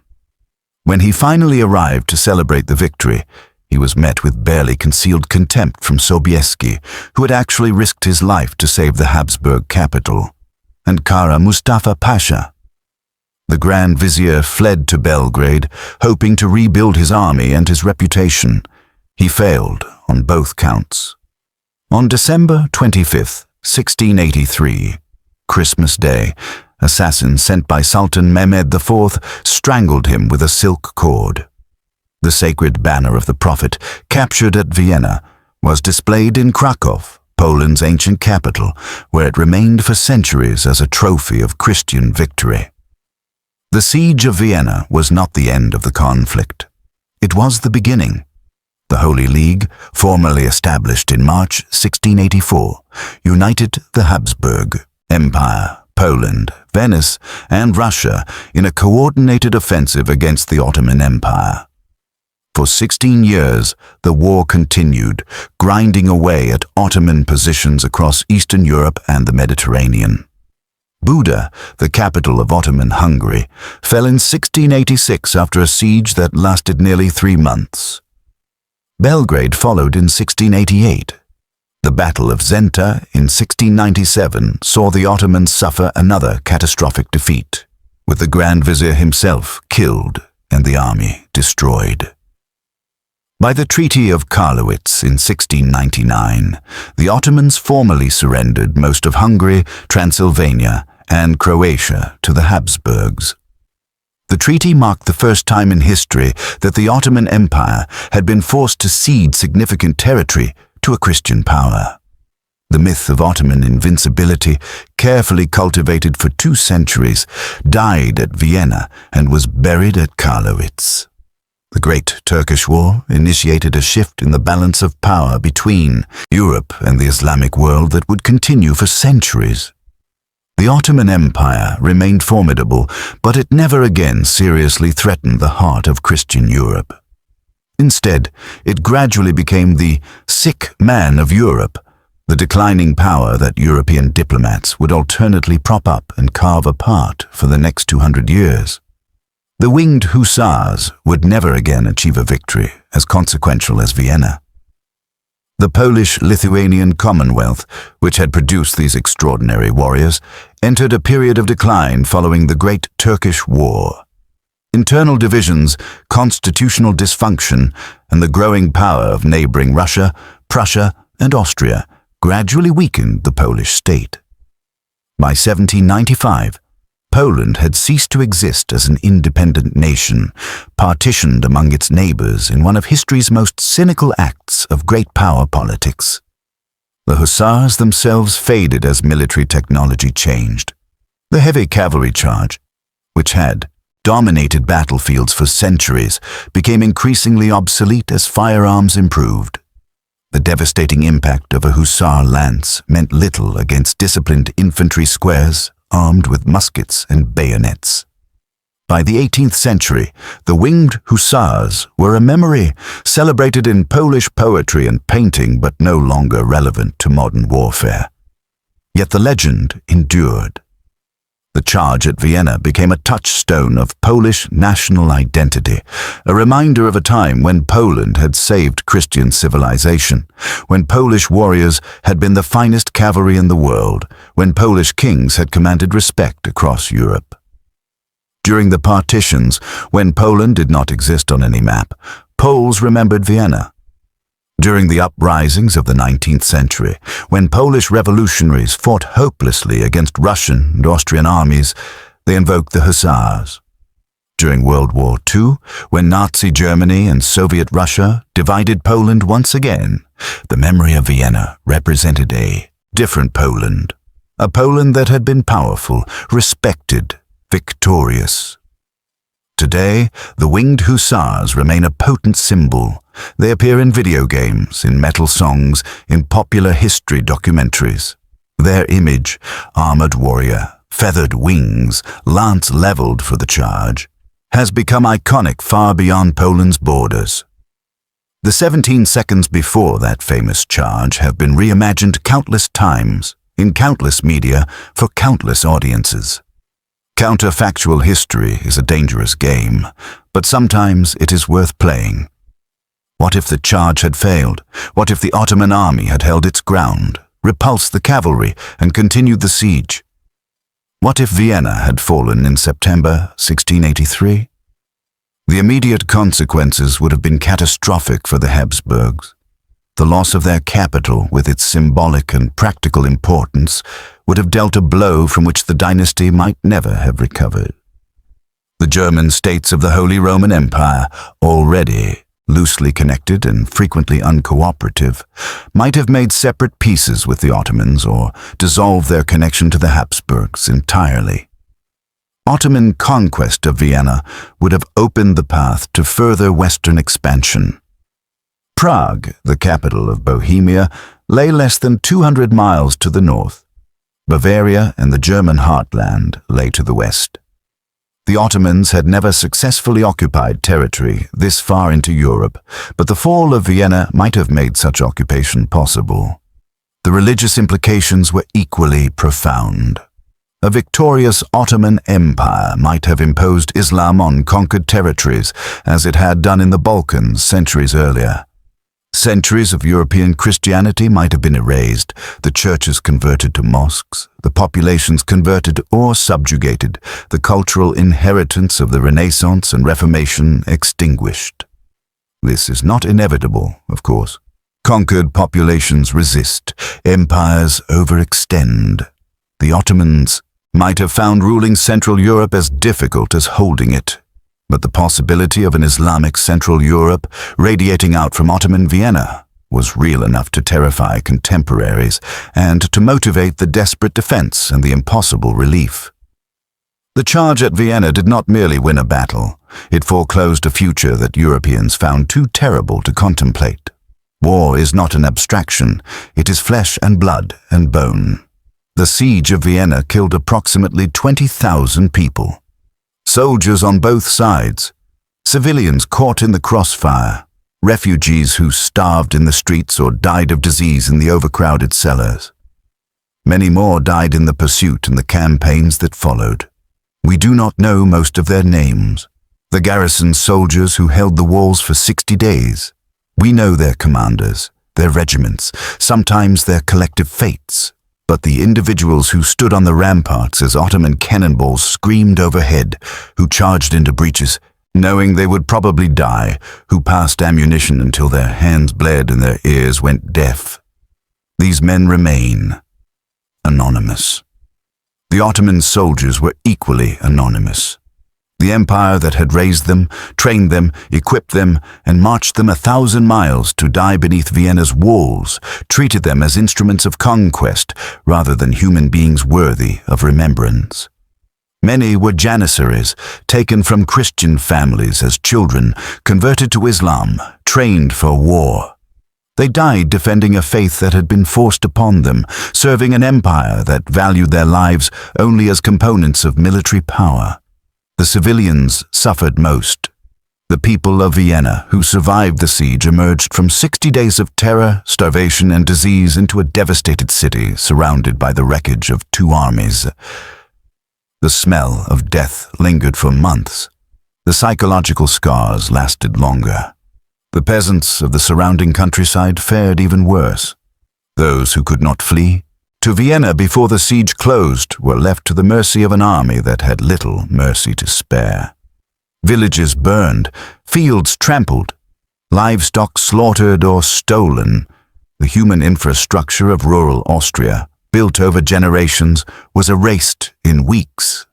When he finally arrived to celebrate the victory, he was met with barely concealed contempt from Sobieski, who had actually risked his life to save the Habsburg capital, and Kara Mustafa Pasha. The Grand Vizier fled to Belgrade, hoping to rebuild his army and his reputation. He failed on both counts. On December 25th, 1683, Christmas Day, assassins sent by Sultan Mehmed IV strangled him with a silk cord. The sacred banner of the Prophet, captured at Vienna, was displayed in Krakow, Poland's ancient capital, where it remained for centuries as a trophy of Christian victory. The siege of Vienna was not the end of the conflict. It was the beginning. The Holy League, formally established in March 1684, united the Habsburg Empire, Poland, Venice, and Russia in a coordinated offensive against the Ottoman Empire. For 16 years, the war continued, grinding away at Ottoman positions across Eastern Europe and the Mediterranean. Buda, the capital of Ottoman Hungary, fell in 1686 after a siege that lasted nearly 3 months. Belgrade followed in 1688. The Battle of Zenta in 1697 saw the Ottomans suffer another catastrophic defeat, with the Grand Vizier himself killed and the army destroyed. By the Treaty of Karlowitz in 1699, the Ottomans formally surrendered most of Hungary, Transylvania, and Croatia to the Habsburgs. The treaty marked the first time in history that the Ottoman Empire had been forced to cede significant territory to a Christian power. The myth of Ottoman invincibility, carefully cultivated for 2 centuries, died at Vienna and was buried at Karlowitz. The Great Turkish War initiated a shift in the balance of power between Europe and the Islamic world that would continue for centuries. The Ottoman Empire remained formidable, but it never again seriously threatened the heart of Christian Europe. Instead, it gradually became the sick man of Europe, the declining power that European diplomats would alternately prop up and carve apart for the next 200 years. The Winged Hussars would never again achieve a victory as consequential as Vienna. The Polish-Lithuanian Commonwealth, which had produced these extraordinary warriors, entered a period of decline following the Great Turkish War. Internal divisions, constitutional dysfunction, and the growing power of neighboring Russia, Prussia, and Austria gradually weakened the Polish state. By 1795, Poland had ceased to exist as an independent nation, partitioned among its neighbors in one of history's most cynical acts of great power politics. The Hussars themselves faded as military technology changed. The heavy cavalry charge, which had dominated battlefields for centuries, became increasingly obsolete as firearms improved. The devastating impact of a hussar lance meant little against disciplined infantry squares armed with muskets and bayonets. By the 18th century, the Winged Hussars were a memory celebrated in Polish poetry and painting but no longer relevant to modern warfare. Yet the legend endured. The charge at Vienna became a touchstone of Polish national identity, a reminder of a time when Poland had saved Christian civilization, when Polish warriors had been the finest cavalry in the world, when Polish kings had commanded respect across Europe. During the partitions, when Poland did not exist on any map, Poles remembered Vienna. During the uprisings of the 19th century, when Polish revolutionaries fought hopelessly against Russian and Austrian armies, they invoked the Hussars. During World War II, when Nazi Germany and Soviet Russia divided Poland once again, the memory of Vienna represented a different Poland, a Poland that had been powerful, respected, victorious. Today, the Winged Hussars remain a potent symbol. They appear in video games, in metal songs, in popular history documentaries. Their image, armored warrior, feathered wings, lance leveled for the charge, has become iconic far beyond Poland's borders. The 17 seconds before that famous charge have been reimagined countless times, in countless media, for countless audiences. Counterfactual history is a dangerous game, but sometimes it is worth playing. What if the charge had failed? What if the Ottoman army had held its ground, repulsed the cavalry, and continued the siege? What if Vienna had fallen in September 1683? The immediate consequences would have been catastrophic for the Habsburgs. The loss of their capital, with its symbolic and practical importance, would have dealt a blow from which the dynasty might never have recovered. The German states of the Holy Roman Empire, already loosely connected and frequently uncooperative, might have made separate peaces with the Ottomans or dissolved their connection to the Habsburgs entirely. Ottoman conquest of Vienna would have opened the path to further Western expansion. Prague, the capital of Bohemia, lay less than 200 miles to the north. Bavaria and the German heartland lay to the west. The Ottomans had never successfully occupied territory this far into Europe, but the fall of Vienna might have made such occupation possible. The religious implications were equally profound. A victorious Ottoman Empire might have imposed Islam on conquered territories, as it had done in the Balkans centuries earlier. Centuries of European Christianity might have been erased, the churches converted to mosques, the populations converted or subjugated, the cultural inheritance of the Renaissance and Reformation extinguished. This is not inevitable, of course. Conquered populations resist, empires overextend. The Ottomans might have found ruling Central Europe as difficult as holding it. But the possibility of an Islamic Central Europe radiating out from Ottoman Vienna was real enough to terrify contemporaries and to motivate the desperate defense and the impossible relief. The charge at Vienna did not merely win a battle, it foreclosed a future that Europeans found too terrible to contemplate. War is not an abstraction, it is flesh and blood and bone. The siege of Vienna killed approximately 20,000 people. Soldiers on both sides, civilians caught in the crossfire, refugees who starved in the streets or died of disease in the overcrowded cellars. Many more died in the pursuit and the campaigns that followed. We do not know most of their names. The garrison soldiers who held the walls for 60 days. We know their commanders, their regiments, sometimes their collective fates. But the individuals who stood on the ramparts as Ottoman cannonballs screamed overhead, who charged into breaches, knowing they would probably die, who passed ammunition until their hands bled and their ears went deaf. These men remain anonymous. The Ottoman soldiers were equally anonymous. The empire that had raised them, trained them, equipped them, and marched them 1,000 miles to die beneath Vienna's walls, treated them as instruments of conquest rather than human beings worthy of remembrance. Many were janissaries, taken from Christian families as children, converted to Islam, trained for war. They died defending a faith that had been forced upon them, serving an empire that valued their lives only as components of military power. The civilians suffered most. The people of Vienna who survived the siege emerged from 60 days of terror, starvation, and disease into a devastated city surrounded by the wreckage of 2 armies. The smell of death lingered for months. The psychological scars lasted longer. The peasants of the surrounding countryside fared even worse. Those who could not flee to Vienna before the siege closed were left to the mercy of an army that had little mercy to spare. Villages burned, fields trampled, livestock slaughtered or stolen. The human infrastructure of rural Austria, built over generations, was erased in weeks.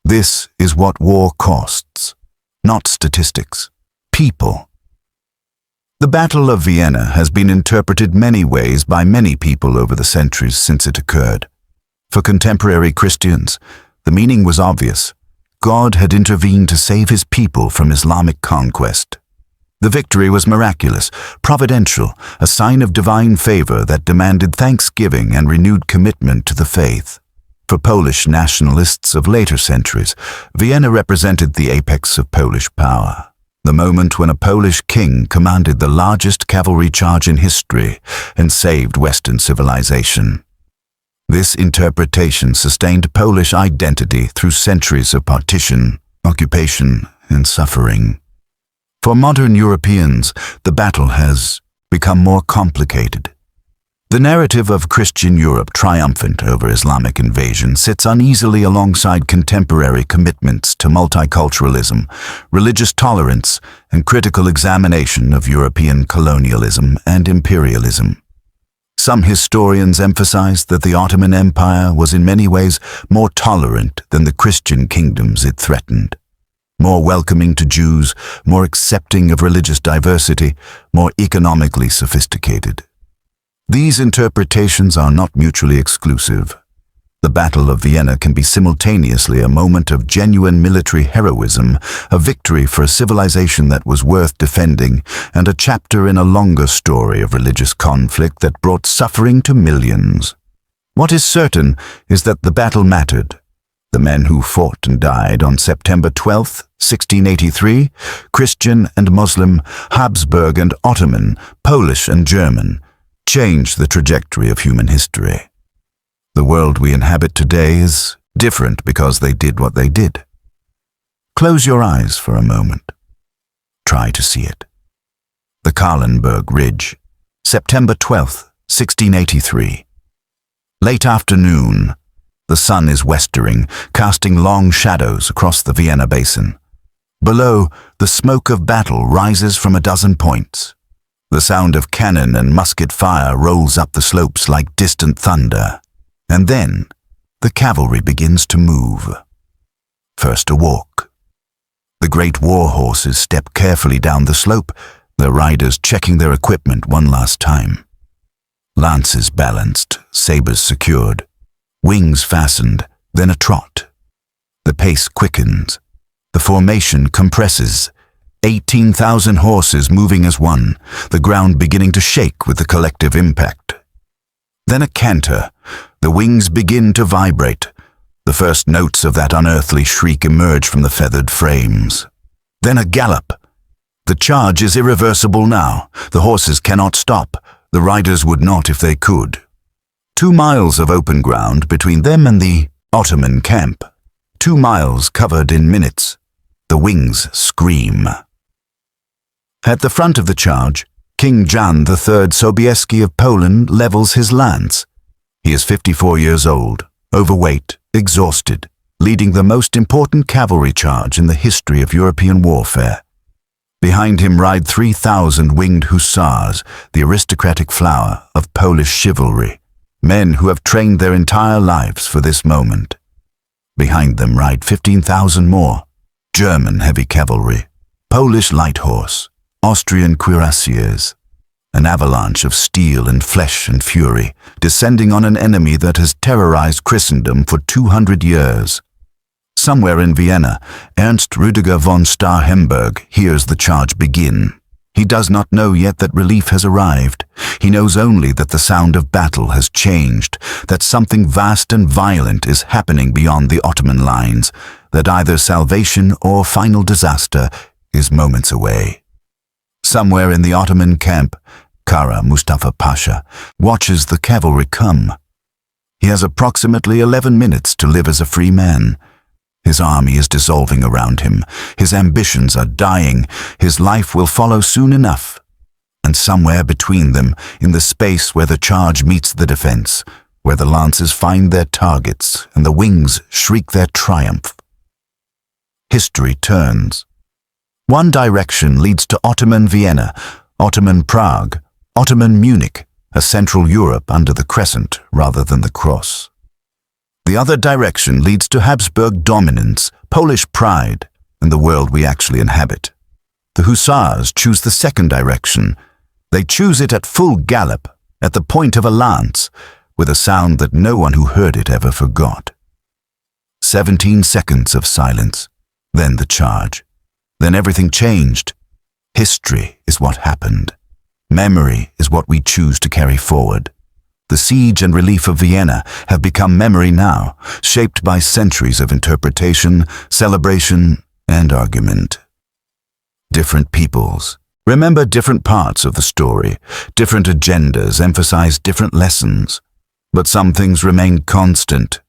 This is what war costs, not statistics, people. The Battle of Vienna has been interpreted many ways by many people over the centuries since it occurred. For contemporary Christians, the meaning was obvious. God had intervened to save his people from Islamic conquest. The victory was miraculous, providential, a sign of divine favor that demanded thanksgiving and renewed commitment to the faith. For Polish nationalists of later centuries, Vienna represented the apex of Polish power. The moment when a Polish king commanded the largest cavalry charge in history and saved Western civilization. This interpretation sustained Polish identity through centuries of partition, occupation, and suffering. For modern Europeans, the battle has become more complicated. The narrative of Christian Europe triumphant over Islamic invasion sits uneasily alongside contemporary commitments to multiculturalism, religious tolerance, and critical examination of European colonialism and imperialism. Some historians emphasize that the Ottoman Empire was in many ways more tolerant than the Christian kingdoms it threatened. More welcoming to Jews, more accepting of religious diversity, more economically sophisticated. These interpretations are not mutually exclusive. The Battle of Vienna can be simultaneously a moment of genuine military heroism, a victory for a civilization that was worth defending, and a chapter in a longer story of religious conflict that brought suffering to millions. What is certain is that the battle mattered. The men who fought and died on September 12, 1683, Christian and Muslim, Habsburg and Ottoman, Polish and German, changed the trajectory of human history. The world we inhabit today is different because they did what they did. Close your eyes for a moment. Try to see it. The Starhemberg Ridge, September 12, 1683. Late afternoon. The sun is westering, casting long shadows across the Vienna basin. Below, the smoke of battle rises from a dozen points. The sound of cannon and musket fire rolls up the slopes like distant thunder. And then, the cavalry begins to move. First a walk. The great war horses step carefully down the slope, their riders checking their equipment one last time. Lances balanced, sabers secured, wings fastened, then a trot. The pace quickens. The formation compresses. 18,000 horses moving as one, the ground beginning to shake with the collective impact. Then a canter. The wings begin to vibrate. The first notes of that unearthly shriek emerge from the feathered frames. Then a gallop. The charge is irreversible now. The horses cannot stop. The riders would not if they could. 2 miles of open ground between them and the Ottoman camp. 2 miles covered in minutes. The wings scream. At the front of the charge, King Jan III Sobieski of Poland levels his lance. He is 54 years old, overweight, exhausted, leading the most important cavalry charge in the history of European warfare. Behind him ride 3,000 Winged Hussars, the aristocratic flower of Polish chivalry, men who have trained their entire lives for this moment. Behind them ride 15,000 more, German heavy cavalry, Polish light horse, Austrian cuirassiers, an avalanche of steel and flesh and fury, descending on an enemy that has terrorized Christendom for 200 years. Somewhere in Vienna, Ernst Rüdiger von Starhemberg hears the charge begin. He does not know yet that relief has arrived. He knows only that the sound of battle has changed, that something vast and violent is happening beyond the Ottoman lines, that either salvation or final disaster is moments away. Somewhere in the Ottoman camp, Kara Mustafa Pasha watches the cavalry come. He has approximately 11 minutes to live as a free man. His army is dissolving around him. His ambitions are dying. His life will follow soon enough. And somewhere between them, in the space where the charge meets the defense, where the lances find their targets and the wings shriek their triumph, history turns. One direction leads to Ottoman Vienna, Ottoman Prague, Ottoman Munich, a Central Europe under the crescent rather than the cross. The other direction leads to Habsburg dominance, Polish pride, and the world we actually inhabit. The Hussars choose the second direction. They choose it at full gallop, at the point of a lance, with a sound that no one who heard it ever forgot. 17 seconds of silence, then the charge. Then everything changed. History is what happened. Memory is what we choose to carry forward. The siege and relief of Vienna have become memory now, shaped by centuries of interpretation, celebration, and argument. Different peoples remember different parts of the story. Different agendas emphasize different lessons. But some things remain constant.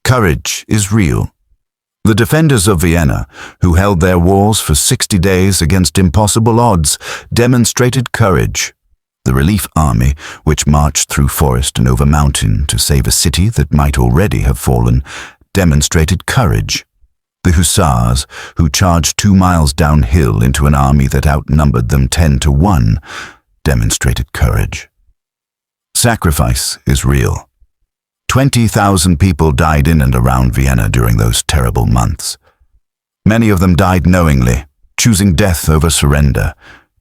Courage is real. The defenders of Vienna, who held their walls for 60 days against impossible odds, demonstrated courage. The relief army, which marched through forest and over mountain to save a city that might already have fallen, demonstrated courage. The Hussars, who charged 2 miles downhill into an army that outnumbered them 10-1, demonstrated courage. Sacrifice is real. 20,000 people died in and around Vienna during those terrible months. Many of them died knowingly, choosing death over surrender,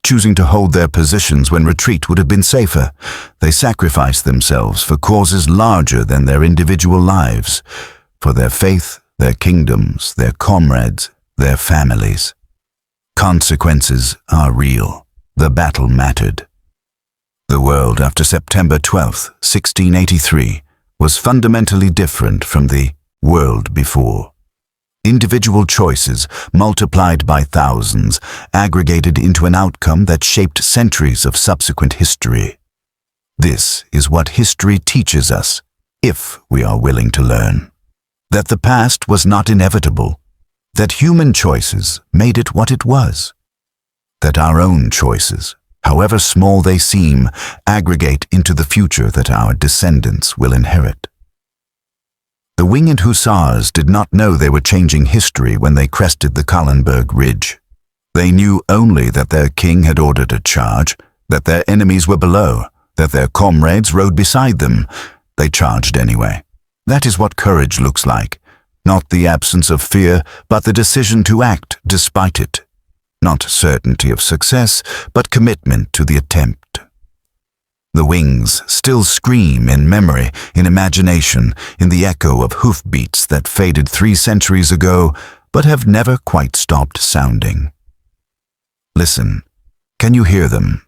choosing to hold their positions when retreat would have been safer. They sacrificed themselves for causes larger than their individual lives, for their faith, their kingdoms, their comrades, their families. Consequences are real. The battle mattered. The world after September 12, 1683, was fundamentally different from the world before. Individual choices, multiplied by thousands, aggregated into an outcome that shaped centuries of subsequent history. This is what history teaches us, if we are willing to learn. That the past was not inevitable. That human choices made it what it was. That our own choices, however small they seem, aggregate into the future that our descendants will inherit. The Winged Hussars did not know they were changing history when they crested the Starhemberg ridge. They knew only that their king had ordered a charge, that their enemies were below, that their comrades rode beside them. They charged anyway. That is what courage looks like. Not the absence of fear, but the decision to act despite it. Not certainty of success, but commitment to the attempt. The wings still scream in memory, in imagination, in the echo of hoofbeats that faded 3 centuries ago, but have never quite stopped sounding. Listen, can you hear them?